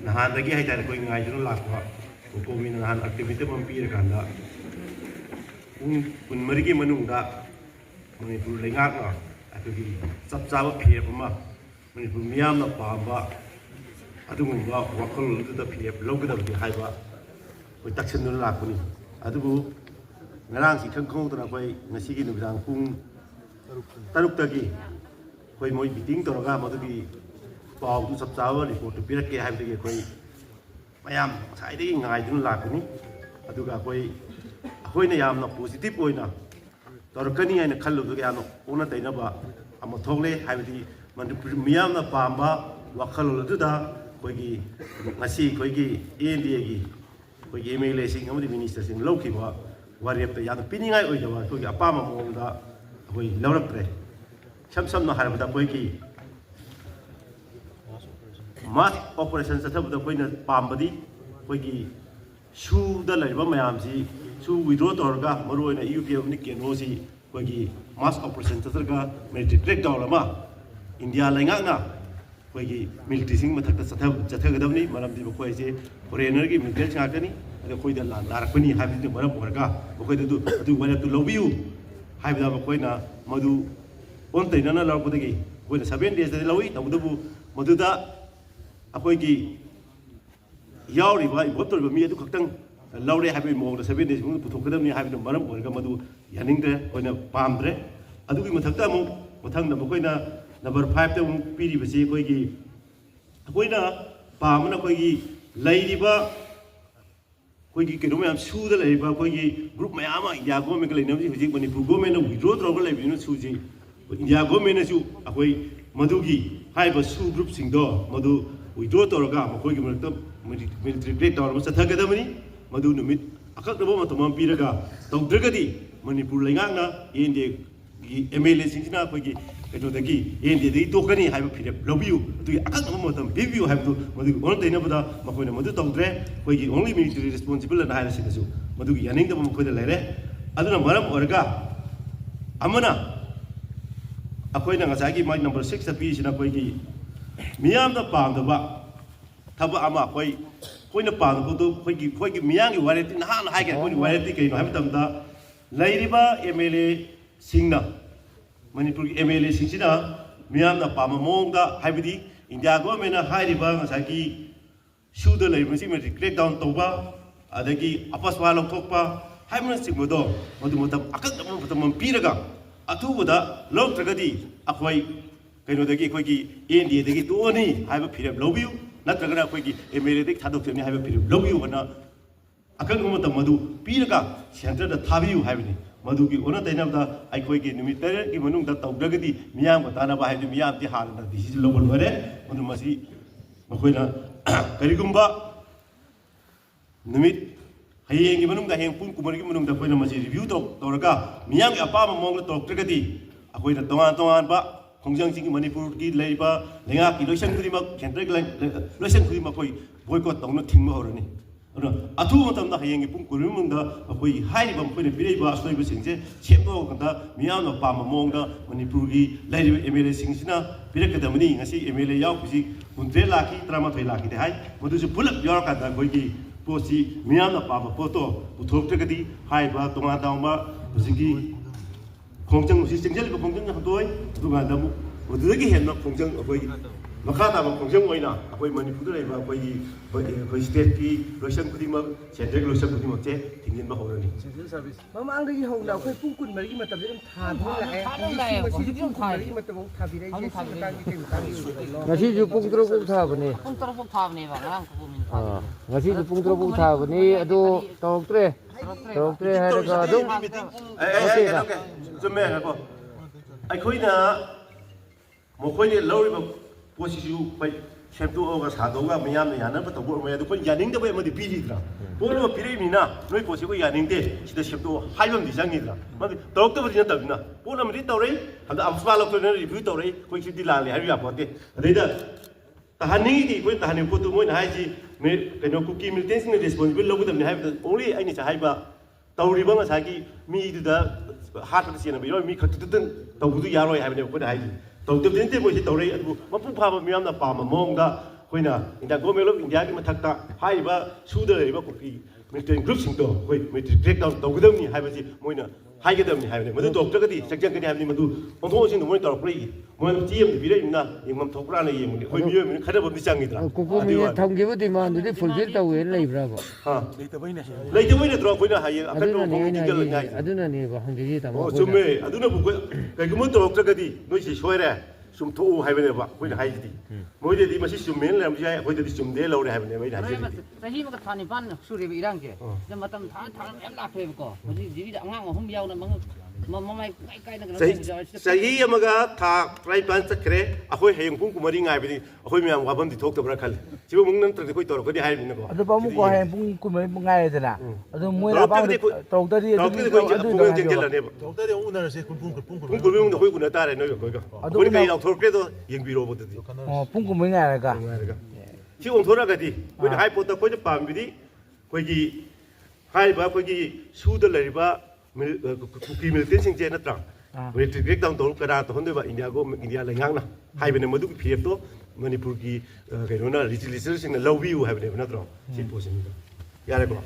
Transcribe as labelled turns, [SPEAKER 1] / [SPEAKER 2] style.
[SPEAKER 1] नहादगी है तारे कोई गाइजन लाखवा कोमी नहान एक्टिविटी मन पीर कांदा उन मरिगे मनुंगा मणिपुर लेंगाकना अदुगी चप चाबा फेप अमा मणिपुर मियामना पाबा अदुगुंबा वखल अदुदा फेप लौगदबदि हाइबा कोई तक्सनदुना लाखुनी अदुगु ngarang si khangkhong tona koi ngasi gi nubjang pung taruk tagi koi moi meeting toraga madugi paw tu sap chawa report pirak ke haib gi koi mayam sai dei ngai dun lakuni aduga koi na yam na positive oina torakani aina khallu gi ano ona daina ba amo thogle haib di manipur miyam na pamba wakhal lu da koi gi ngasi koi gi NDA gi koi gi MLA sing amadi minister sing lokhi ba वारियप याद पीनिंगाई ओइदबा कोई अपाम मोंदा कोई लौरक्रे सम न हारबदा कोई की मास operation सथबदा Koyna पामबदी कोई की सुदा लैबा मयाम जी सु विड्रॉ तोरगा मरोइना यूपीएफ नि केनोसी कोई की मास ऑपरेशन सथरगा मिलिट्री ब्रेक डाउन अमा इंडिया लैंगाना कोई की मिलिट्री सिंग मथक चथगदबनी मरमदी कोई जे फॉरेनर की मिलिट्री छाकनी अदो कोई दा लारकनी हाबिदि मरम ओरगा कोई दु वने तु लौबियु हाबिदा कोइना मदु ओन तैना लौबदगी कोइना 7 days दे लौई तबदबु मदुदा अखोई की यावरिबा इबोतरबा मी अदु खक्तंग लौरे हाबि मोंग 7 days मु पुथोकदमनि हाबिदि मरम ओरगा मदु यानिंगदे कोइना पामद्रे अदुगी मथक्ता मु मथंग न कोइना नंबर 5 ता मु पीरिबसी कोइगी कोइना पामना कोइगी लैरिबा कोई की केनो मैम सूद लेबा कोई की ग्रुप मैम इंडिया गवर्नमेंट के लेने हुजी मणिपुर गवर्नमेंट विड्रॉ तौर लेबिनो सूजी इंडिया गवर्नमेंट सु अखोई मधुगी हाइबा सु ग्रुप सिंगदो मधु विड्रॉ तौरगा मखोई की मरत मिलिट्री ब्रेक तौर चथगदमनी मधु नुमित अकक्तबो मतम पीरगा तौद्रगदी मणिपुर लेंगांगना एनडीए की MLA सिंगना कोई की कदोदगी एनडीए दि तोकनी हाइबा फिरे लबियु तुई अकक्तबो मतम बिबियु हाइबदु मधु ओन तैनबदा मखोइना मधु तौद्रे कोई की ओनली मिलिट्री रिस्पांसिबल ना हाइला सिदसु मधुगी यानिंगदबो मखोइदा लेरे अदुना मरम ओरगा अमना अखोइना ngसागी माइ नंबर 6 ता पीसिना कोई की मियामदा पांदबा थबा अमा कोइना पांदबदु कोई की मियांगी वारेती नहान हाइगे कोइनी वारेती कइनो हाइबतमदा लैरिबा MLA सिंगना मणिपुर की MLA सिंगसिना मियामदा पामा मोंगदा हाइबदी इंडिया गवर्नमेंट हाइरिबा ngसागी सुदा लैबसी में क्रेक डाउन तौबा अदगी अपसवा लौथोकपा हाइमन सिंगबदो मदु मतम अकक्तम मतम पीरगा अथुबदा लौत्रगदी अखोई कइनोदगी कोई NDA दगी तोनी हाइबा फिरेब लौबियु नत्रगना कोई MLA दगी थादोक्तनी हाइबा फिरेब लौबियु बना अकक्तम मतम मदु पीरगा सेंटर दा थाबियु हाइबनी मधुगी ओना तैनबदा आइखोई की निमित तर की मनुंग दा तौद्रगदी मियाम को ताना बा हाइदि मियाम ति हालना डिसीजन लौबल वरे मदु मसी मखोइना करिगुंबा निमित हयेंग की मनुंग दा हेंग पुन कुमर की मनुंग दा कोइना मसी रिव्यू तौरगा मियाम की अपाम मोंग तौद्रगदी अखोइना तोंगान बा खोंजंग सिंग मणिपुर की लेबा लेंगा की लोइसन खुदिमा केंद्र लोइसन खुदिमा कोई बॉयकॉट तौना थिंग होरनी अथु मतमदा हयेंगी पुंग कुरुमुंदा अखोई हाइरिबा मखोइना पिरेबा असोइबा सिंगसे सेपो कंदा मियामना पामा मोंगदा मणिपुर की लाइरिबा MLA सिंगसिना पिरकदमनी ngasi MLA यावकुसी 30 लाखी 13 लाखी दे हाइ मदुसु पुलप यारकादा कोइगी पोसी मियामना पामा पोतो पुथोक्तगदी हाइबा तोंगा दाउमा हुजिगी खोंजंग हुसि सिंगजलबा खोंजंग हतोय दुगा दमु मदुदगी हेन खोंजंग अखोई मखा ताबा खोंजंग ओइना अखोई मणिपुर लेबा कोई स्टेट की लोइसन खुदिमक सेंट्रल लोइसन खुदिमक चे थिंगिन बा होरनी सिविल सर्विस
[SPEAKER 2] ममांगदगी होंदा अखोई पुंग कुन मरगी मतम दम थाबो लाए मसी पुंग मरगी मतम थाबिरे जे सितांगी के मुतांगी
[SPEAKER 3] ngasi ju pung tro pung thabane
[SPEAKER 4] pung tro pung thabane ba ngang ko min
[SPEAKER 3] ngasi ju pung tro pung thabane adu toktre haraga adum
[SPEAKER 1] okay जुमे हको अखोइना मखोइने लौरिबा पोसिसु पै सेमतु ओगा सादोगा मियामना यानबा तबो मै अदु कोइ यानिंगदबा एमदि पीरिद्रा पोलो पिरेमिना नोइ पोसिको यानिंगदे सिदा सेमतु हाइबम दिजांगिद्रा मदि तौक्तबदि नतबिना पोलमदि तौरै हदा अमस्वा लौक्तने रिव्यू तौरै कोइ सिदि लाले हाइबि यापोते अदैदा तहानिंगदि कोइ तहानि पोतु मोइ हाइजि मे कनो कुकी मिलिटेंस ने रिस्पांसिबल लौगदबनि हाइबा ओनली आइनि हाइबा तौरिबा ngसागी मीदुदा हाटबा सेनबा यो मी खतुदन तौबुदु यारोय हाइबने कोइ हाइजि तौदबदिनते मोइ तौरै अदु मपु फाबा मियामना पामा मोंगा ꯑꯩꯈꯣꯏꯅ ꯏꯟꯗꯤꯌꯥ ꯒꯣꯔꯃꯦꯟ ꯑꯣꯐ ꯏꯟꯗꯤꯌꯥꯒꯤ ꯃꯊꯛꯇ ꯍꯥꯏꯔꯤꯕ ꯁꯨꯗ ꯂꯩꯔꯤꯕ ꯀꯨꯀꯤ ꯃꯤꯂꯤꯇꯦꯟ ꯒ꯭ꯔꯨꯞꯁꯤꯡꯗꯣ ꯑꯩꯈꯣꯏ ꯃꯤꯂꯤꯇꯔꯤ ꯀ꯭ꯔꯦꯛ ꯗꯥꯎꯟ ꯇꯧꯒꯗꯕꯅꯤ ꯍꯥꯏꯕꯁꯤ ꯃꯣꯏꯅ ꯍꯥꯏꯒꯗꯕꯅꯤ ꯍꯥꯏꯕꯅꯤ ꯃꯗꯨ ꯇꯧꯔꯛꯇ꯭ꯔꯒꯗꯤ ꯆꯪꯖꯪꯒꯅꯤ ꯍꯥꯏꯕꯅꯤ ꯃꯗꯨ ꯑꯣꯟꯊꯣꯛ ꯑꯣꯟꯁꯤꯟꯗꯣ ꯃꯣꯏꯅ ꯇꯧꯔꯛꯄꯗꯒꯤ ꯃꯣꯏꯅ ꯆꯦ ꯑꯃꯗꯤ ꯄꯤꯔꯛꯏꯅ ꯌꯦꯡꯐꯝ ꯊꯣꯛꯄ꯭ꯔꯥꯅ ꯌꯦꯡꯕꯅꯤ ꯑꯩꯈꯣꯏ ꯃꯤꯑꯣꯏꯕꯅ ꯈꯟꯅꯕꯝꯗꯤ ꯆꯪꯉꯤꯗ꯭ꯔꯥ
[SPEAKER 3] ꯀꯨꯀꯨꯃꯤꯅ ꯊꯝꯈꯤꯕ ꯗꯤꯃꯥꯟꯗꯨꯗꯤ ꯐꯨꯜꯐꯤꯜ ꯇꯧꯋꯦꯅ ꯂꯩꯕ꯭ꯔꯥꯕ
[SPEAKER 1] ꯂꯩꯇꯕꯩ ꯅꯠꯇ꯭ꯔꯣ ꯑꯩꯈꯣꯏꯅ ꯍꯌꯦꯡ ꯑꯀꯟꯕ
[SPEAKER 3] ꯑꯗꯨꯅꯅꯦ
[SPEAKER 1] ꯃꯐꯝ
[SPEAKER 3] ꯑꯩꯅ
[SPEAKER 1] ꯊꯤꯡꯖꯤꯜꯂꯉꯥꯏ
[SPEAKER 3] ꯍꯥꯏꯖꯦ ꯑꯗꯨꯅꯅꯦꯕ ꯍꯪꯖꯔꯤ ꯇꯥꯃꯣ
[SPEAKER 1] ꯑꯣ
[SPEAKER 3] ꯑꯩꯈꯣꯏꯅ
[SPEAKER 1] ꯆꯨꯝꯃꯦ ꯑꯗꯨꯅꯕꯨ ꯀꯩꯒꯨꯝꯕ ꯇꯧꯔꯛꯇ꯭ꯔꯒꯗꯤ ꯅꯣꯏꯁꯤ ꯁꯣꯏꯔꯦ ꯆꯨꯝꯊꯣꯛꯎ ꯍꯥꯏꯕꯅꯦꯕ ꯑꯩꯈꯣꯏꯅ ꯍꯥꯏꯁꯤꯗꯤ ꯃꯣꯏꯗꯗꯤ ꯃꯁꯤ ꯆꯨꯝꯃꯦꯅ ꯂꯩꯔꯝꯕꯁꯨ ꯌꯥꯏ ꯑꯩꯈꯣꯏꯗꯗꯤ ꯆꯨꯝꯗꯦ ꯂꯧꯔꯦ ꯍꯥꯏꯕꯅꯦꯕ ꯑꯩꯅ ꯍꯥꯏꯖꯔꯤꯗꯤ
[SPEAKER 4] ꯆꯍꯤ ꯑꯃꯒ ꯊꯥ ꯅꯤꯄꯥꯟ ꯁꯨꯔꯦꯕ ꯏꯔꯥꯡꯁꯦ ꯁꯤꯗ ꯃꯇꯝ ꯊꯥ ꯃꯌꯥꯝ ꯂꯥꯛꯈ꯭ꯔꯦꯕꯀꯣ ꯍꯧꯖꯤꯛ ꯖꯤꯔꯤꯗ ꯑꯉꯥꯡ 3 ꯌꯥꯎꯅ ꯃꯃꯥꯏ ꯀꯥꯏꯅ ꯀꯩꯅꯣ ꯇꯧꯕ
[SPEAKER 1] ꯆꯍꯤ ꯑꯃꯒ ꯊꯥ 19 ꯆꯠꯈ꯭ꯔꯦ ꯑꯩꯈꯣꯏ ꯍꯌꯦꯡ ꯄꯨꯡ 9 ꯉꯥꯏꯕꯗꯤ ꯑꯩꯈꯣꯏ ꯃꯌꯥꯝ ꯋꯥꯐꯝꯗꯤ ꯊꯣꯛꯇꯕ꯭ꯔꯥ ꯈꯜꯂꯤ ꯁꯤꯕꯨ ꯃꯨꯡ ꯅꯠꯇ꯭ꯔꯗꯤ ꯑꯩꯈꯣꯏ ꯇꯧꯔꯛꯀꯗꯤ ꯍꯥꯏꯕꯅꯤꯅꯀꯣ
[SPEAKER 2] ꯑꯗꯨ ꯄꯥꯃꯨꯀꯣ ꯍꯌꯦꯡ ꯄꯨꯡ 14 ꯉꯥꯏꯔꯦꯗꯅ ꯑꯗꯨ ꯃꯣꯏꯅ ꯑꯄꯥꯝꯕ ꯇꯧꯔꯛꯇ꯭ꯔꯗꯤ
[SPEAKER 1] ꯑꯩꯈꯣꯏ ꯆꯦꯟꯖꯜꯂꯅꯦꯕ ꯄꯨꯡ 9 ꯑꯩꯈꯣꯏ ꯎꯅ ꯇꯥꯔꯦ ꯅꯣꯏꯒ ꯑꯩꯈꯣꯏꯒ ꯑꯩꯈꯣꯏꯅ ꯀꯩ ꯂꯥꯎꯊꯣꯔꯛꯀꯦꯗꯣ ꯌꯦꯡꯕꯤꯔꯣꯕ ꯑꯗꯨꯗꯤ
[SPEAKER 2] ꯄꯨꯡ 14 ꯉꯥꯏꯔꯒ
[SPEAKER 1] ꯁꯤ ꯑꯣꯟꯊꯣꯔꯛꯑꯒꯗꯤ ꯑꯩꯈꯣꯏꯅ ꯍꯥꯏ ꯄꯣꯠꯇ ꯑꯩꯈꯣꯏꯅ ꯄꯥꯝꯕꯤꯗꯤ ꯑꯩꯈꯣꯏꯒꯤ ꯍꯥꯏꯔꯤꯕ ꯑꯩꯈꯣꯏꯒꯤ ꯁꯨꯗ ꯂꯩꯔꯤꯕ ꯀꯨꯀꯤ ꯃꯤꯂꯤꯇꯦꯟꯁꯤꯡꯁꯦ ꯅꯠꯇ꯭ꯔꯥ ꯃꯤꯂꯤꯇꯔꯤ ꯀ꯭ꯔꯦꯛ ꯗꯥꯎꯟ ꯇꯧꯔ ꯀꯅꯥ ꯇꯧꯍꯟꯗꯣꯏꯕ ꯏꯟꯗꯤꯌꯥ ꯂꯩꯉꯥꯛꯅ ꯍꯥꯏꯕꯅꯦ ꯃꯗꯨꯒꯤ ꯐꯤꯔꯦꯞꯇꯣ ꯃꯅꯤꯄꯨꯔꯒꯤ ꯀꯩꯅꯣꯅ ꯂꯤꯆꯤꯂꯤꯆꯔꯁꯤꯡꯅ ꯂꯧꯕꯤꯌꯨ ꯍꯥꯏꯕꯅꯦꯕ ꯅꯠꯇ꯭ꯔꯣ ꯁꯤ ꯄꯣꯠꯁꯤꯡꯗ ꯌꯥꯔꯦꯀꯣ